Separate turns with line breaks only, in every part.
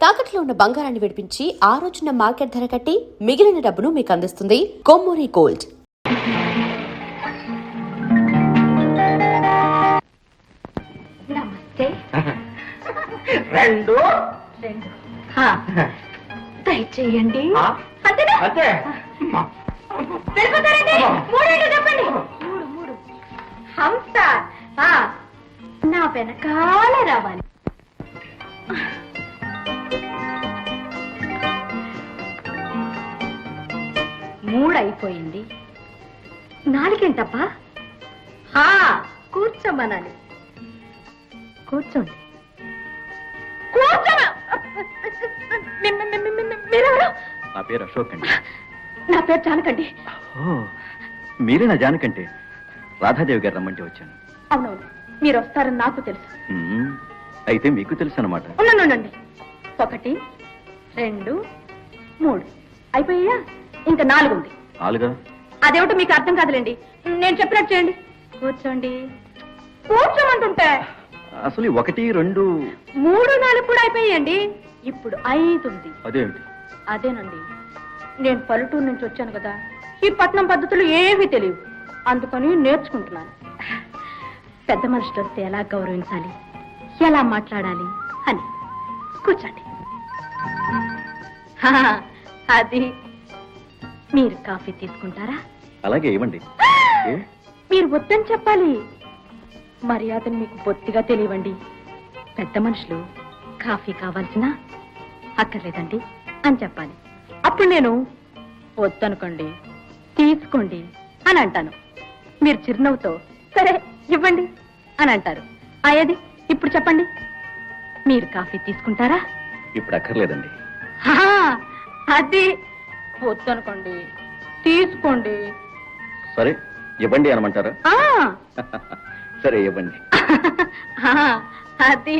తాకట్లో ఉన్న బంగారాన్ని విడిపించి ఆ రోజున మార్కెట్ ధర కట్టి మిగిలిన డబ్బును మీకు అందిస్తుంది కొమ్మూరి గోల్డ్.
నమస్తే.
రెండు
దయచేయండి. చెప్పండి. మూడు హంస నా వెనకాల రావాలి. మూడు అయిపోయింది. నాలుగేంటప్పా? కూర్చోమనాలి. కూర్చోండి. మీరెవరు?
నా పేరు అశోక్ అండి.
నా పేరు జానకండి.
మీరే నా జానకంటే రాధాదేవి గారు రమ్మంటే వచ్చాను.
అవునవును, మీరు వస్తారని నాకు తెలుసు.
అయితే మీకు తెలుసు అన్నమాట.
ఉండండి. 1 2 3 అయిపోయా. ఇంకా 4 ఉంది.
4?
అదేమిటో మీకు అర్థం కాదులేండి. నేను చెప్పినట్టు చేయండి. కూర్చోండి. కూర్చోమంటుంటే
అసలు 1 2
3 4 కూడా అయిపోయాయండి. ఇప్పుడు 5 ఉంది.
అదేమిటి?
అదేనండి, నేను పల్లెటూరు నుంచి వచ్చాను కదా, ఈ పట్నం పద్ధతులు ఏమీ తెలియవు. అందుకని నేర్చుకుంటున్నాను. పెద్ద మనుషులు వస్తే ఎలా గౌరవించాలి, ఎలా మాట్లాడాలి అని. కూర్చోండి. అది మీరు కాఫీ తీసుకుంటారా?
అలాగే ఇవ్వండి.
మీరు వద్దని చెప్పాలి. మర్యాదను మీకు బొత్తిగా తెలియవండి. పెద్ద మనుషులు కాఫీ కావాల్సినా అక్కర్లేదండి అని చెప్పాలి. అప్పుడు నేను వద్దనుకోండి, తీసుకోండి అని అంటాను. మీరు చిరునవ్వుతో సరే ఇవ్వండి అని అంటారు. అయ్యది ఇప్పుడు చెప్పండి, మీరు కాఫీ తీసుకుంటారా?
ఇప్పుడు అక్కర్లేదండి.
అది వద్దనుకోండి, తీసుకోండి.
సరే ఇవ్వండి అనమంటారా? సరే ఇవ్వండి.
అది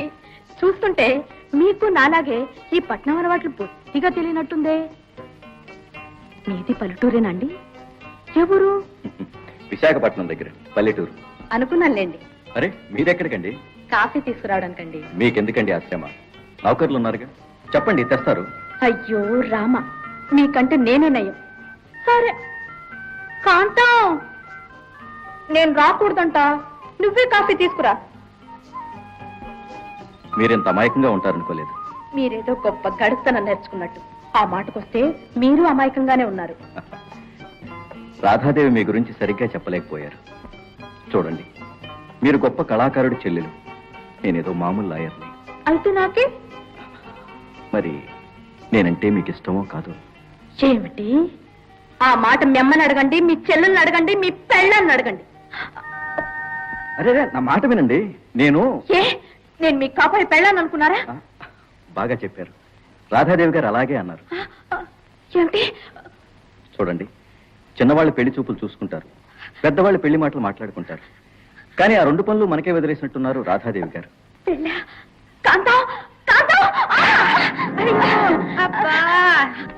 చూస్తుంటే మీకు నాలాగే ఈ పట్నం అలవాట్లు బొత్తిగా తెలియనట్టుందే. మీది పల్లెటూరేనండి? ఎవరు?
విశాఖపట్నం దగ్గర పల్లెటూరు.
అనుకున్నానులేండి.
అరే మీరెక్కడికండి?
కాఫీ తీసుకురావడానికండి.
మీకెందుకండి ఆశ్రమ? నౌకర్లు ఉన్నారుగా, చెప్పండి తెస్తారు.
అయ్యో రామ, మీకంటే నేనే నయం. సరే కాంతం, నేను రాకూడదంట. నువ్వే కాఫీ తీసుకురా.
మీరెంత అమాయకంగా ఉంటారనుకోలేదు.
మీరేదో గొప్ప గడుస్తనం నేర్చుకున్నట్టు. ఆ మాటకొస్తే మీరు అమాయకంగానే ఉన్నారు.
రాధాదేవి మీ గురించి సరిగ్గా చెప్పలేకపోయారు. చూడండి, మీరు గొప్ప కళాకారుడి చెల్లెలు, నేనేదో మామూలు లాయర్ని.
అయితే నాకే?
మరి నేనంటే మీకు ఇష్టమో కాదు?
ఏమిటి ఆ మాట? మిమ్మల్ని అడగండి, మీ చెల్లెల్ని అడగండి, మీ పెళ్ళాన్ని అడగండి.
అరే నా మాట వినండి. నేను
మీ కాపాడి పెళ్ళాన్ని అనుకున్నారా?
బాగా చెప్పారు. రాధాదేవి గారు అలాగే అన్నారు.
ఏమిటి?
చూడండి, చిన్నవాళ్ళు పెళ్లి చూపులు చూసుకుంటారు, పెద్దవాళ్ళు పెళ్లి మాటలు మాట్లాడుకుంటారు. కానీ ఆ 2 పనులు మనకే వదిలేసినట్టున్నారు రాధాదేవి గారు.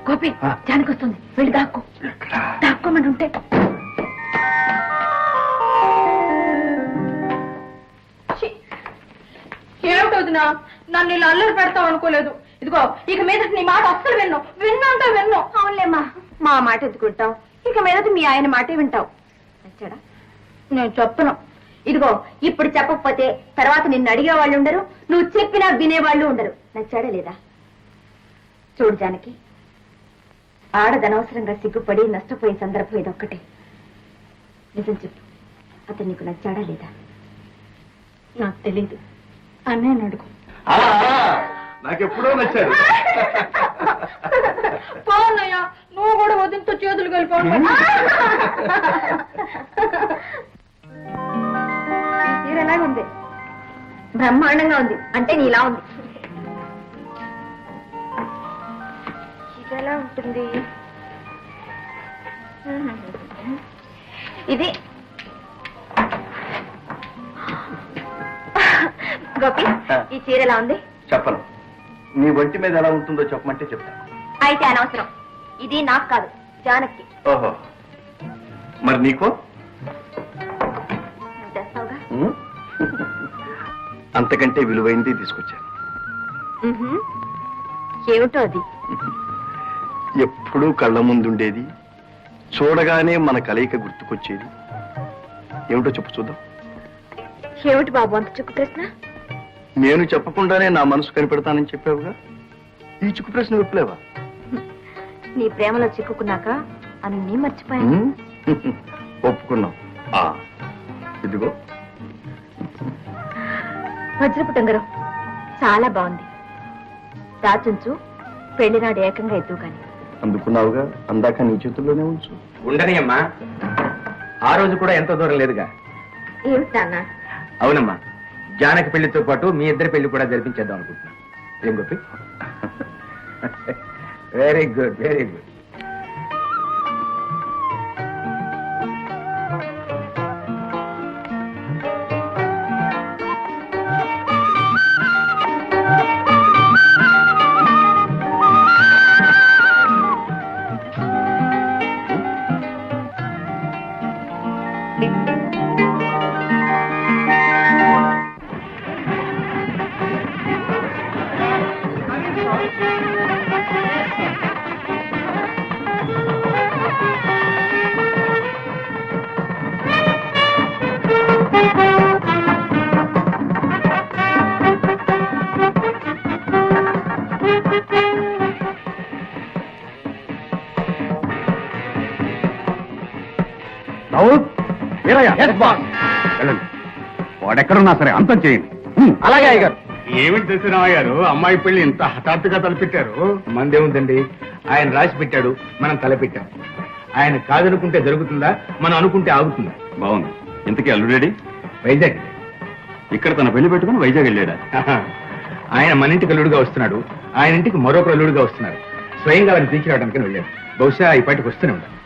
గోపి, జానకొస్తుంది, వెళ్ళి దాక్కో. దాక్కోమని ఉంటే. ఏమిటవుతున్నా, నన్ను ఇలా అల్లరి పెడతావు అనుకోలేదు. ఇదిగో, ఇక మీద నీ మాట అస్సలు విన్ను. అవునులేమ్మా, మా మాట ఎత్తుకుంటావు. ఇక మీద మీ ఆయన మాటే వింటావు. నచ్చాడా? నేను చెప్పను. ఇదిగో, ఇప్పుడు చెప్పకపోతే తర్వాత నిన్ను అడిగే వాళ్ళు ఉండరు, నువ్వు చెప్పినా వినేవాళ్ళు ఉండరు. నచ్చాడా లేదా? చూడు జానకి, ఆడదనవసరంగా సిగ్గుపడి నష్టపోయిన సందర్భం ఇదొక్కటే. నిజం చెప్పు, అతను నీకు నచ్చాడా లేదా? నాకు తెలీదు. అన్నయ్య అడుగు.
నాకెప్పుడో నచ్చాడు.
పోన్నయ్యా, నువ్వు కూడా వదిలితో చేతులు కలిపి. ఎలాగ ఉంది? బ్రహ్మాండంగా ఉంది. అంటే నీలా ఉంది. ఇది ఎలా ఉంటుంది? ఇది గోపి, ఈ చీర ఎలా ఉంది?
చెప్పను. నీ ఒంటి మీద ఎలా ఉంటుందో చెప్పమంటే చెప్తాను.
అయితే అనవసరం. ఇది నాకు కాదు, జానకి.
ఓహో, మరి నీకో?
తెస్తావుగా.
అంతకంటే విలువైంది తీసుకొచ్చాను.
ఏమిటో అది?
ఎప్పుడూ కళ్ళ ముందుండేది, చూడగానే మన కలయిక గుర్తుకొచ్చేది ఏమిటో చెప్పు చూద్దాం.
ఏమిటి బాబు అంత చుక్కు ప్రశ్న?
నేను చెప్పకుండానే నా మనసు కనిపెడతానని చెప్పావుగా, ఈ చుక్కు ప్రశ్న విప్పలేవా?
నీ ప్రేమలో చిక్కుకున్నాక అన్నీ మర్చిపోయాను.
ఒప్పుకున్నాం. ఇదిగో
వజ్రపు టంగరం చాలా బాగుంది. దాచుంచు, పెళ్లినాడు ఏకంగా ఎద్దు కానీ.
అందుకున్నావుగా, అందాక నీ చేతుల్లోనే ఉంచు.
ఉండని అమ్మా, ఆ రోజు కూడా ఎంతో దూరం లేదుగా.
ఏమిటి నాన్న?
అవునమ్మా, జానకి పెళ్లితో పాటు మీ ఇద్దరి పెళ్లి కూడా జరిపించేద్దాం అనుకుంటున్నాను. ఏం గొప్పి? Very good, very good.
వెళ్ళండి, వాడెక్కడున్నా సరే అంతం చేయండి.
అలాగే అయ్యగారు.
ఏమిటి దశరామయ్య గారు, అమ్మాయి పెళ్లి ఇంత హఠాత్తుగా తలపెట్టారు?
మందేముందండి, ఆయన రాసి పెట్టాడు, మనం తలపెట్టాం. ఆయన కాదనుకుంటే జరుగుతుందా, మనం అనుకుంటే ఆగుతుందా?
బాగుంది. ఇంతకీ అల్లుడేడి?
వైజాగ్.
ఇక్కడ తన పెళ్లి పెట్టుకుని వైజాగ్ వెళ్ళాడా?
ఆయన మన ఇంటికి అల్లుడుగా వస్తున్నాడు, ఆయన ఇంటికి మరొక అల్లుడుగా వస్తున్నాడు. స్వయంగా ఆయన తీసుకురావడానికి వెళ్ళాడు. బహుశా ఈ పాటికి వస్తూనే ఉంటాడు.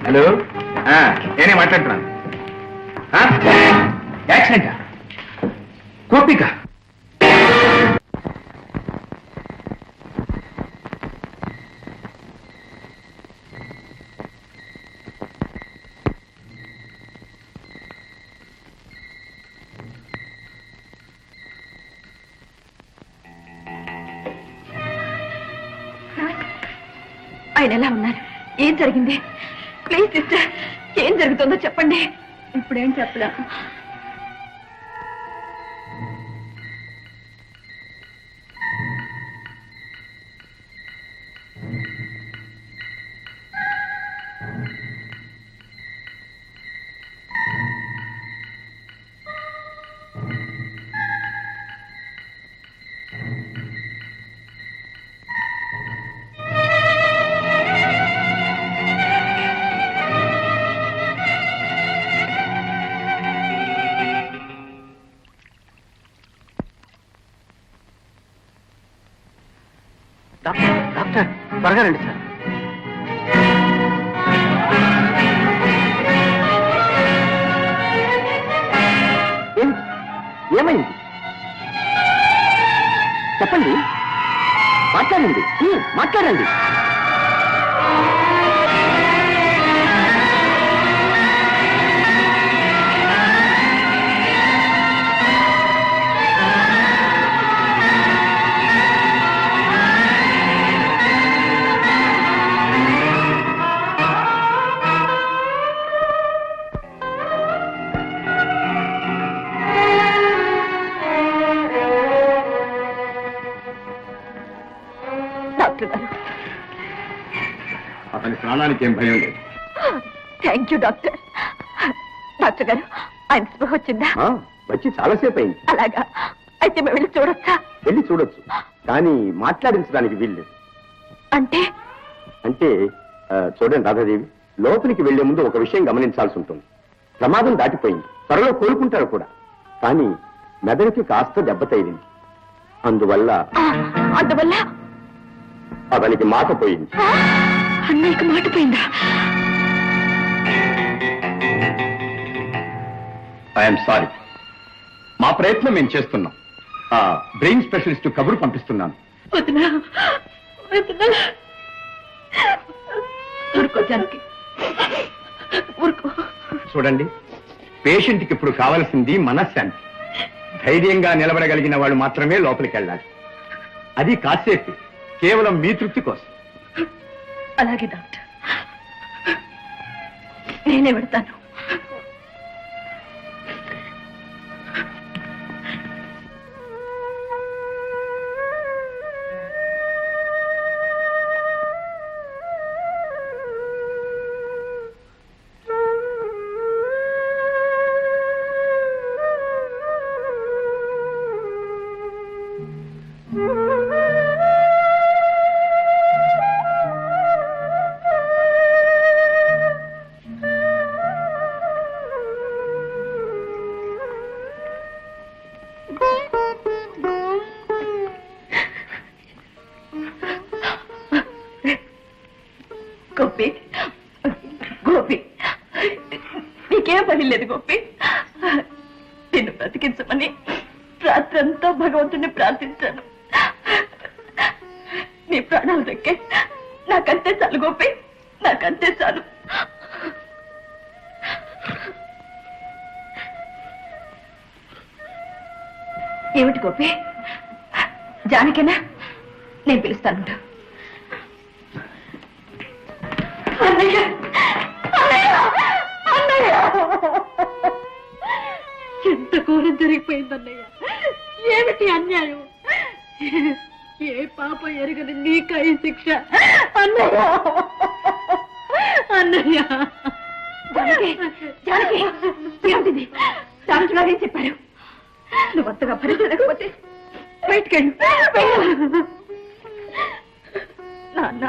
హలో, నేనే మాట్లాడుతున్నాను. యాక్సిడెంటా? కోపిక?
ఆయన ఎలా ఉన్నారు? ఏం జరిగింది? ప్లీజ్ సిస్టర్, ఏం జరుగుతుందో చెప్పండి. ఇప్పుడేం చెప్పలా.
డాక్టర్, త్వరగా రండి సార్. ఏమైంది చెప్పండి, మాట్లాడండి, మాట్లాడండి.
డాక్టర్ గారు,
అతని ప్రాణానికి ఏం భయం లేదు.
Thank you doctor. డాక్టర్ గారు, ఆయన స్పృహ వచ్చిందా?
వచ్చి చాలాసేపు అయింది.
అలాగా, అయితే మేము వెళ్ళి చూడొచ్చా?
వెళ్ళి చూడొచ్చు, కానీ మాట్లాడించడానికి వీల్లేదు.
అంటే?
అంటే చూడండి రాధాదేవి, లోపలికి వెళ్లే ముందు ఒక విషయం గమనించాల్సి ఉంటుంది.
ప్రమాదం దాటిపోయింది, త్వరలో కోలుకుంటాడు కూడా. కానీ మెదడుకి కాస్త దెబ్బ తగిలింది. అందువల్ల అతనికి మాట పోయింది.
అన్నయ్యకి మాట పోయిందా?
I'm sorry. మా ప్రయత్నం మేము చేస్తున్నాం. ఆ బ్రెయిన్ స్పెషలిస్ట్ కబురు పంపిస్తున్నాను.
వదినా, వదినా. ఊరుకో జానకి, ఊరుకో.
చూడండి, పేషెంట్కి ఇప్పుడు కావాల్సింది మనశ్శాంతి. ధైర్యంగా నిలబడగలిగిన వాళ్ళు మాత్రమే లోపలికి వెళ్ళాలి. అది కాసేపు, కేవలం మీ తృప్తి కోసం.
అలాగే డాక్టర్, నేనే పెడతాను. గోపి, గోపి, నీకేం పని లేదు గోపి. నిన్ను బ్రతికించమని రాత్రంతా భగవంతుని ప్రార్థించాను. నీ ప్రాణాలు దక్కే, నాకంతే చాలు గోపి, నాకంతే చాలు. ఏమిటి గోపి? జానకేనా? నేను పిలుస్తాను. అన్నయ్య, అన్నయ్య, అన్నయ్య! ఎంత ఘోరం జరిగిపోయిందన్నయ్య. ఏమిటి అన్యాయం? ఏ పాప ఎరగని నీకై శిక్ష. అన్నయ్య, అన్నయ్య! జానకి, ఏమిటిది? సాంతులాగే చెప్పారు. నువ్వు అంతగా భరించలేకపోతే బయటకెళ్ళు. నాన్న,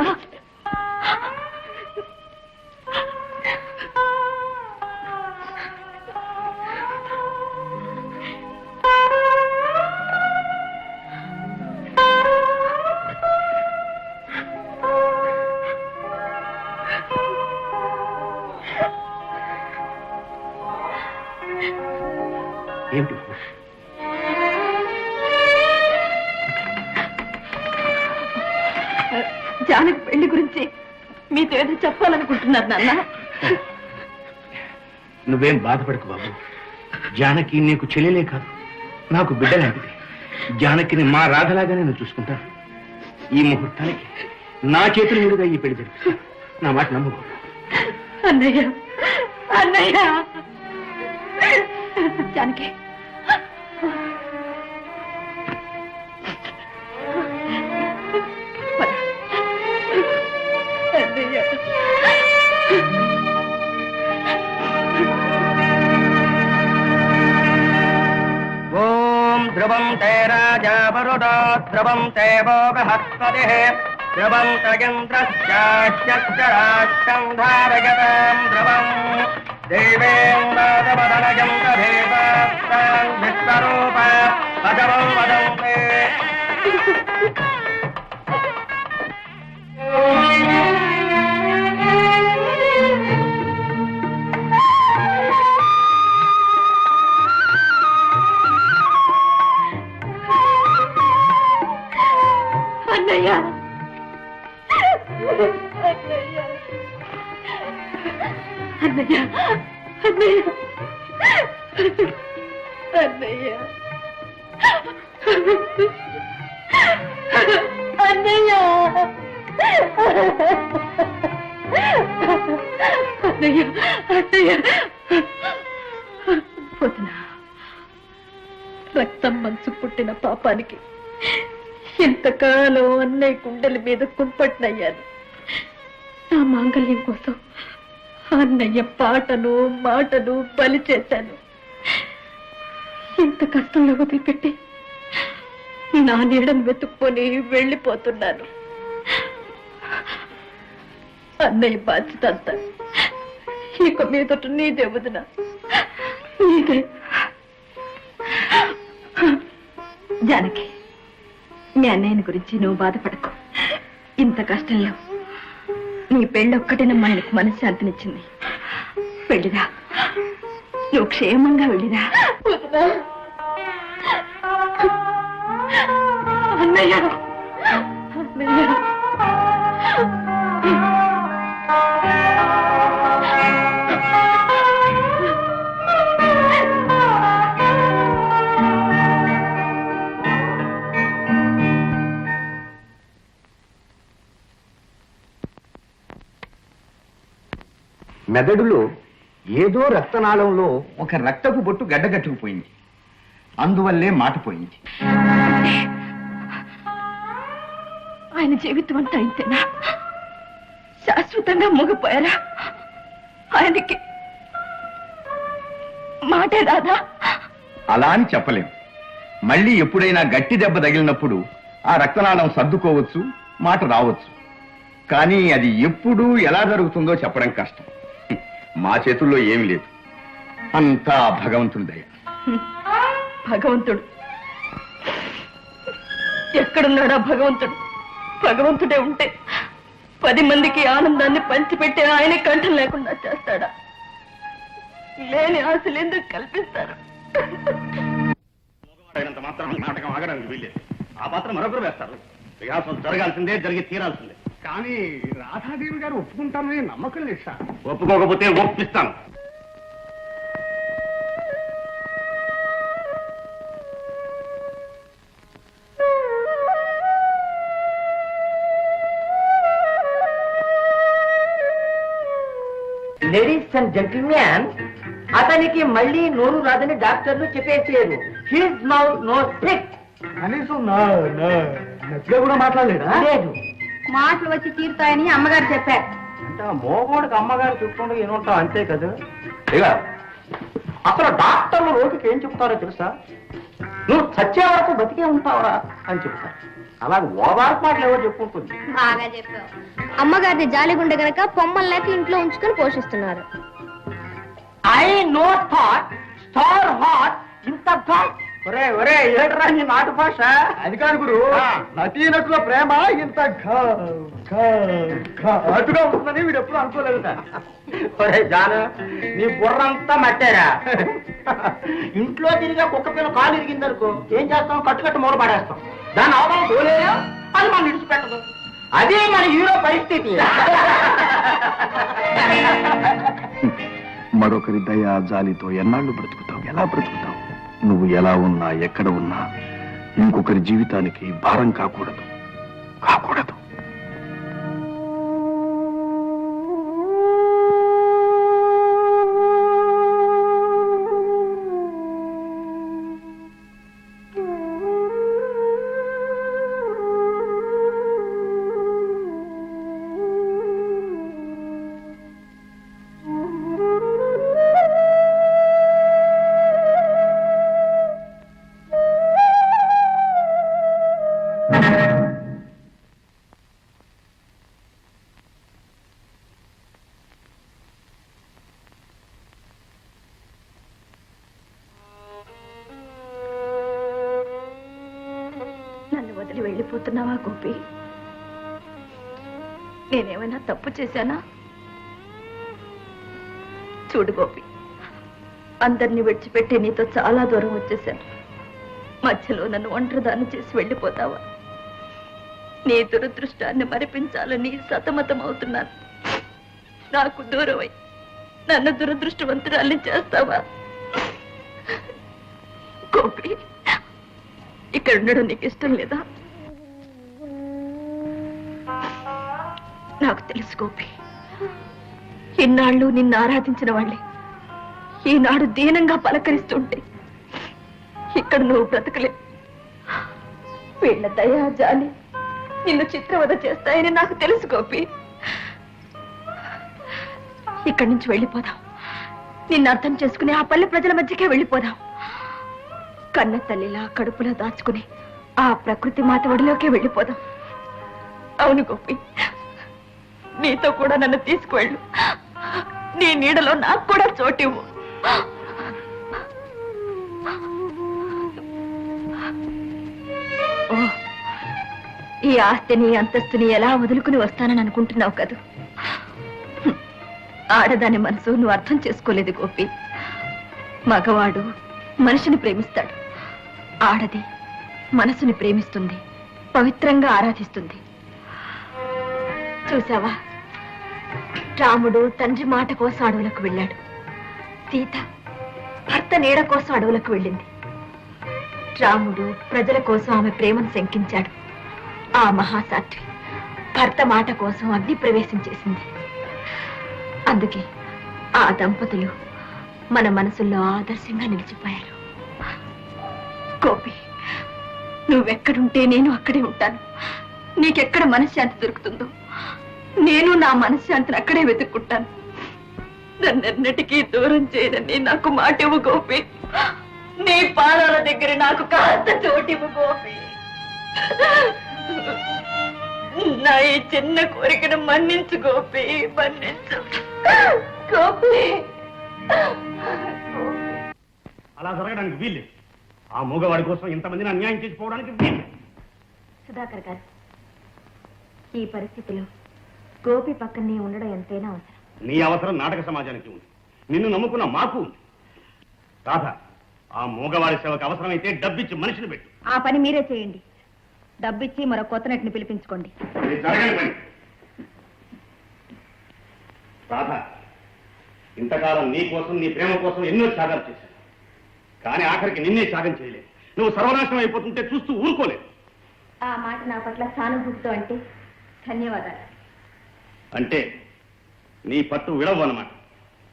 ఏమిటి?
జానకి పెళ్లి గురించి మీతో ఏదో చెప్పాలనుకుంటున్నారు నాన్న.
నువ్వేం బాధపడకు బాబు. జానకి నీకు చెల్లెలే కాదు, నాకు బిడ్డ లాంటిది. జానకిని మా రాధలాగానే నేను చూసుకుంటాను. ఈ ముహూర్తానికి నా చేతుల మీదుగా ఈ పెళ్లి జరిపిస్తాను. నా మాట నమ్ము.
అన్నయ్య, అన్నయ్య! జానకి, అన్నయ్య!
ఓం ధ్రువం తే రాజా వరుడో ధ్రువం తే భోగహస్పతి ధ్రువం తగింద్రశ్చాశ్చరాష్టం ధారయతాం ధ్రువం దేవేంద్రవదనయం తదేవాస్తాం విశ్వరూప పదవం వదంతే.
అన్నయ్య, అన్నయ్య, అన్నయ్య, అన్నయ్య, అన్నయ్య, అన్నయ్య, అన్నయ్య! వదినా, రక్తం మనసు పుట్టిన పాపానికి ఎంతకాలం అన్నయ్య కుండల మీద కుంపట్నయ్యాను. నా మాంగళ్యం కోసం అన్నయ్య పాటను మాటను బలి చేశాను. ఇంత కష్టంలో వదిలిపెట్టి నా నీడను వెతుక్కొని వెళ్ళిపోతున్నాను. అన్నయ్య బాధ్యత అంతా ఇక మీదట నీదే వదినా. జానకి, మీ అన్నయ్యని గురించి నువ్వు బాధపడకు. ఇంత కష్టంలో నీ పెళ్ళొక్కటేనమ్మా ఆయనకు మనశ్శాంతినిచ్చింది. వెళ్ళిరా, నువ్వు క్షేమంగా వెళ్ళిరా. అన్నయ్య, అన్నయ్య.
మెదడులో ఏదో రక్తనాళంలో ఒక రక్తపు బొట్టు గడ్డగట్టుకుపోయింది. అందువల్లే మాటిపోయింది.
ఆయన జీవితం అంతా ఇంతేనా? శాశ్వతంగా మూగిపోయారా? ఆయనకి మాటే రాదా?
అలా అని చెప్పలేం. మళ్ళీ ఎప్పుడైనా గట్టి దెబ్బ తగిలినప్పుడు ఆ రక్తనాళం సర్దుకోవచ్చు, మాట రావచ్చు. కానీ అది ఎప్పుడు ఎలా జరుగుతుందో చెప్పడం కష్టం. మా చేతుల్లో ఏమీ లేదు. అంతా భగవంతుని దయ.
భగవంతుడు ఎక్కడున్నాడా? భగవంతుడు భగవంతుడే ఉంటే 10 మందికి ఆనందాన్ని పంచిపెట్టే ఆయన కంఠం లేకుండా చేస్తాడా? లేని ఆశలు ఎందుకు కల్పిస్తారు?
మాత్రం నాటకం ఆగడానికి వీల్లేదు. ఆ పాత్ర మరొకరు వేస్తారు. విహాసం జరగాల్సిందే, జరిగి తీరాల్సిందే.
కానీ రాధాదేవి గారు ఒప్పుకుంటారని నమ్మకం లేదు సార్.
ఒప్పుకోకపోతే ఒప్పిస్తాను.
లేడీస్ అండ్ జెంటిల్మెన్, అతనికి మళ్ళీ నోరు రాదని డాక్టర్లు చెప్పేసారు. He's now no sick.
కనీసం నచ్చిగా కూడా మాట్లాడలేదా?
లేదు.
మాటలు వచ్చి తీరుతాయని అమ్మగారు చెప్పారు.
అంటే ఆ మోగోడికి అమ్మగారు చెప్తుండగా ఏముంటావు, అంతే కదా. ఇక అసలు డాక్టర్లు రోజుకి ఏం చెప్తారో తెలుసా? నువ్వు చచ్చే వరకు బతికే ఉంటావురా అని చెప్తారు. అలాగే ఓదార్పు మాటలు ఎవరు చెప్పుకుంటుంది.
బాగా చెప్పావు. అమ్మగారిది జాలిగుండె గనక పొమ్మలు లేక ఇంట్లో ఉంచుకొని పోషిస్తున్నారు.
I know thought star hot ఇంత థాట్. ఒరే ఒరే, ఏట్రా నీ నాటు భాష?
అది కాదు గురు, నటీనటుల ప్రేమ ఇంత ఘాటుగా ఉంటుందని వీడు ఎప్పుడు అనుకోలేదుట.
ఒరే జాను, నీ బుర్రంతా మట్టారా? ఇంట్లో తిరిగా కుక్క పిల్ల కాలు ఇరిగిందనుకో ఏం చేస్తాం? కట్టు మూల పడేస్తాం. దాని అవసరం పోలేదా? అది మనం విడిచిపెట్టదు. అదే మన హీరో పరిస్థితి.
మరొకరి దయా జాలితో ఎన్నాళ్ళు బ్రతుకుతావు? ఎలా బ్రతుకుతావు? నువ్వు ఎలా ఉన్నా, ఎక్కడ ఉన్నా ఇంకొకరి జీవితానికి భారం కాకూడదు.
నన్ను వదిలి వెళ్ళిపోతున్నావా గోపి? నేనేమైనా తప్పు చేశానా? చూడు గోపి, అందరినీ విడిచిపెట్టి నీతో చాలా దూరం వచ్చేశాను. మధ్యలో నన్ను ఒంటరిదాన్ని చేసి వెళ్ళిపోతావా? నీ దురదృష్టాన్ని మరిపించాలని సతమతం అవుతున్నాను. నాకు దూరమై నన్ను దురదృష్టవంతురాల్ని చేస్తావా? గోపి, ఇక్కడ ఉండడం నీకు ఇష్టం లేదా? నాకు తెలుసు గోపి, ఇన్నాళ్ళు నిన్ను ఆరాధించిన వాళ్ళే ఈనాడు దీనంగా పలకరిస్తుంటే ఇక్కడ నువ్వు బ్రతకలే. వీళ్ళ దయా జాలి నిన్ను చిత్రవద చేస్తాయని నాకు తెలుసు గోపి. ఇక్కడి నుంచి వెళ్ళిపోదాం. నిన్ను అర్థం చేసుకుని ఆ పల్లె ప్రజల మధ్యకే వెళ్ళిపోదాం. కన్న తల్లిలా కడుపులో దాచుకుని ఆ ప్రకృతి మాత ఒడిలోకే వెళ్ళిపోదాం. అవును గోపి, నీతో కూడా నన్ను తీసుకువెళ్ళు. నీ నీడలో నాకు కూడా చోటివ్వు. ఈ ఆస్తిని అంతస్తుని ఎలా వదులుకుని వస్తానని అనుకుంటున్నావు కదూ? ఆడదాని మనసు నువ్వు అర్థం చేసుకోలేదు గోపి. మగవాడు మనిషిని ప్రేమిస్తాడు, ఆడది మనసుని ప్రేమిస్తుంది, పవిత్రంగా ఆరాధిస్తుంది. చూసావా, రాముడు తండ్రి మాట కోసం అడవులకు వెళ్ళాడు, సీత భర్త నీడ కోసం అడవులకు వెళ్ళింది. రాముడు ప్రజల కోసం ఆమె ప్రేమను శంకించాడు, ఆ మహాసాధ్వి భర్త మాట కోసం అగ్ని ప్రవేశం చేసింది. అందుకే ఆ దంపతులు మన మనసుల్లో ఆదర్శంగా నిలిచిపోయారు. గోపి, నువ్వెక్కడుంటే నేను అక్కడే ఉంటాను. నీకెక్కడ మనశ్శాంతి దొరుకుతుందో నేను నా మనశ్శాంతిని అక్కడే వెతుక్కుంటాను. నన్నెన్నటికీ దూరం చేయదని నాకు మాటివ్వు గోపి. నీ పాదాల దగ్గర నాకు కాస్త చోటివ్వు గోపి. నా ఈ చిన్న కోరికను మన్నించు గోపి, మన్నించు గోపి.
అలా జరగడానికి వీల్లేదు. ఆ మూగవాడి కోసం ఇంతమందిని అన్యాయం చేసిపోవడానికి వీల్లేదు.
సుధాకర్ గారు, ఈ పరిస్థితిలో గోపి పక్కనే ఉండడం ఎంతైనా అవసరం.
నీ అవసరం నాటక సమాజానికి ఉంది, నిన్ను నమ్ముకున్న మాకు ఉంది. రాధ, ఆ మూగవాడి సేవకు అవసరమైతే డబ్బిచ్చి మనిషిని పెట్టు.
ఆ పని మీరే చేయండి. డబ్బిచ్చి మరో కొత్త నటిని పిలిపించుకోండి.
ఇది జరగని పని. రాధ, ఇంతకాలం నీ కోసం, నీ ప్రేమ కోసం ఎన్నో త్యాగాలు చేశాను. కానీ ఆఖరికి నిన్నే త్యాగం చేయలేదు. నువ్వు సర్వనాశనం అయిపోతుంటే చూస్తూ ఊరుకోలేదు.
ఆ మాట నా పట్ల సానుభూతితో అంటే ధన్యవాదాలు.
అంటే నీ పట్టు విడవు అన్నమాట.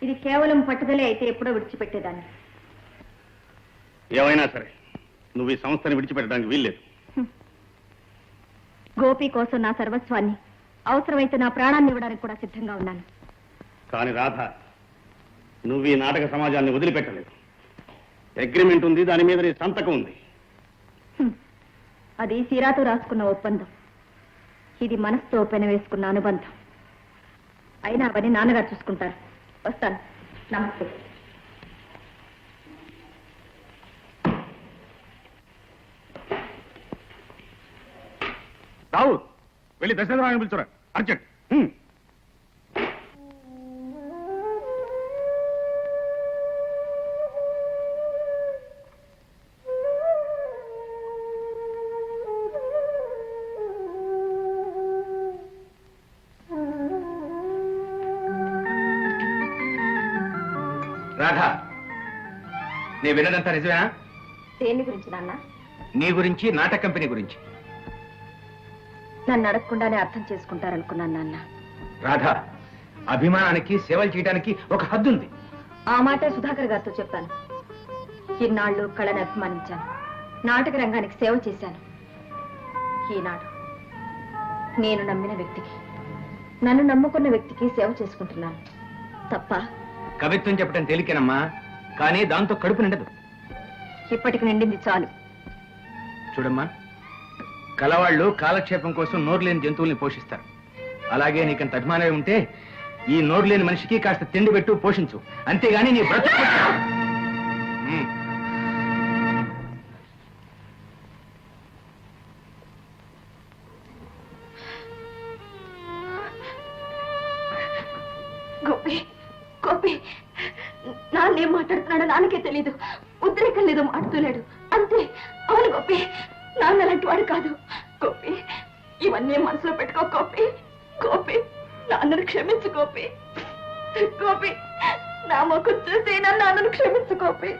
ఇది కేవలం పట్టుదలే అయితే ఎప్పుడో విడిచిపెట్టేదాన్ని.
ఏమైనా సరే నువ్వు ఈ సంస్థని విడిచిపెట్టడానికి వీల్లేదు.
గోపి కోసం నా సర్వస్వాన్ని, అవసరమైతే నా ప్రాణాన్ని ఇవ్వడానికి కూడా సిద్ధంగా ఉన్నాను.
కానీ రాధ, నువ్వు ఈ నాటక సమాజాన్ని వదిలిపెట్టలేదు. అగ్రిమెంట్ ఉంది, దాని మీద నీ సంతకం ఉంది.
అది సిరాతో రాసుకున్న ఒప్పందం, ఇది మనసుతో పెనవేసుకున్న అనుబంధం. అయినా అవన్నీ నాన్నగారు చూసుకుంటారు. వస్తాను. నమస్తే.
రావు, వెళ్ళి దశరథరావుని పిలుచురా, అర్జెంట్.
రాధా, నీ విన్నదంతా నిజమేనా?
దేని గురించి నాన్న?
నీ గురించి, నాటక కంపెనీ గురించి.
నన్ను అడగకుండానే అర్థం చేసుకుంటారనుకున్నాను నాన్న.
రాధా, అభిమానానికి, సేవలు చేయడానికి ఒక హద్దు ఉంది.
ఆ మాటే సుధాకర్ గారితో చెప్పాను. ఇన్నాళ్ళు కళను అభిమానించాను, నాటక రంగానికి సేవ చేశాను. ఈనాడు నేను నమ్మిన వ్యక్తికి, నన్ను నమ్ముకున్న వ్యక్తికి సేవ చేసుకుంటున్నాను. తప్ప?
కవిత్వం చెప్పడం తేలికేనమ్మా, కానీ దాంతో కడుపు నిండదు.
ఇప్పటికి నిండింది చాలు.
చూడమ్మా, కలవాళ్ళు కాలక్షేపం కోసం నోరు లేని జంతువుల్ని పోషిస్తారు. అలాగే నీకంత అభిమానమే ఉంటే ఈ నోరు లేని మనిషికి కాస్త తిండి పెట్టు, పోషించు. అంతేగాని నీ బ్రతుకు.
గోపి, గోపి, నాన్నేం మాట్లాడుతున్నాడో నాన్నకే తెలీదు. ఉద్రేకం లేదు, మాడుతూలేడు అంతే. అవును గోపి, నాన్న అలాంటి వాడు కాదు. గోపి, ఇవన్నీ మనసులో పెట్టుకో గోపి. గోపి, నాన్నను క్షమించు గోపి. గోపి, నా ముఖం చూసి నాన్నను క్షమించు Gopi.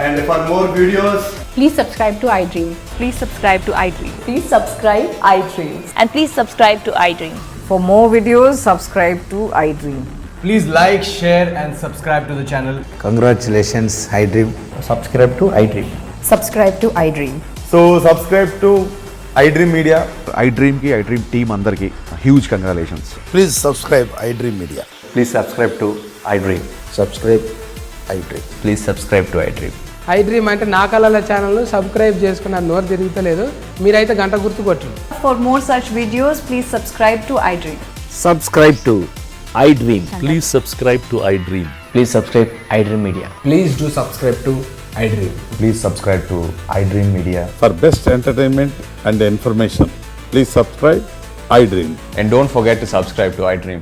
And for more videos,
please subscribe to iDream.
Please subscribe to iDream.
Please subscribe iDream.
And please subscribe to iDream.
For more videos, subscribe to iDream.
please like, share and subscribe to the channel.
Congratulations, iDream. Subscribe to iDream.
Subscribe to iDream.
So subscribe to iDream Media.
iDream ki iDream team andarki huge congratulations.
Please subscribe iDream Media.
Please subscribe to iDream.
Subscribe iDream.
Please subscribe to iDream.
iDream అంటే నా కళల channel subscribe చేసుకున్న నోరు తిరుగుతలేదు. మీరైతే గంట గుర్తు కొట్టండి.
For more such videos, please subscribe to iDream.
Subscribe to iDream.
Please subscribe to iDream.
Please subscribe iDream Media.
Please do subscribe to iDream.
Please subscribe to iDream Media.
For best entertainment and information, please subscribe iDream.
And don't forget to subscribe to iDream.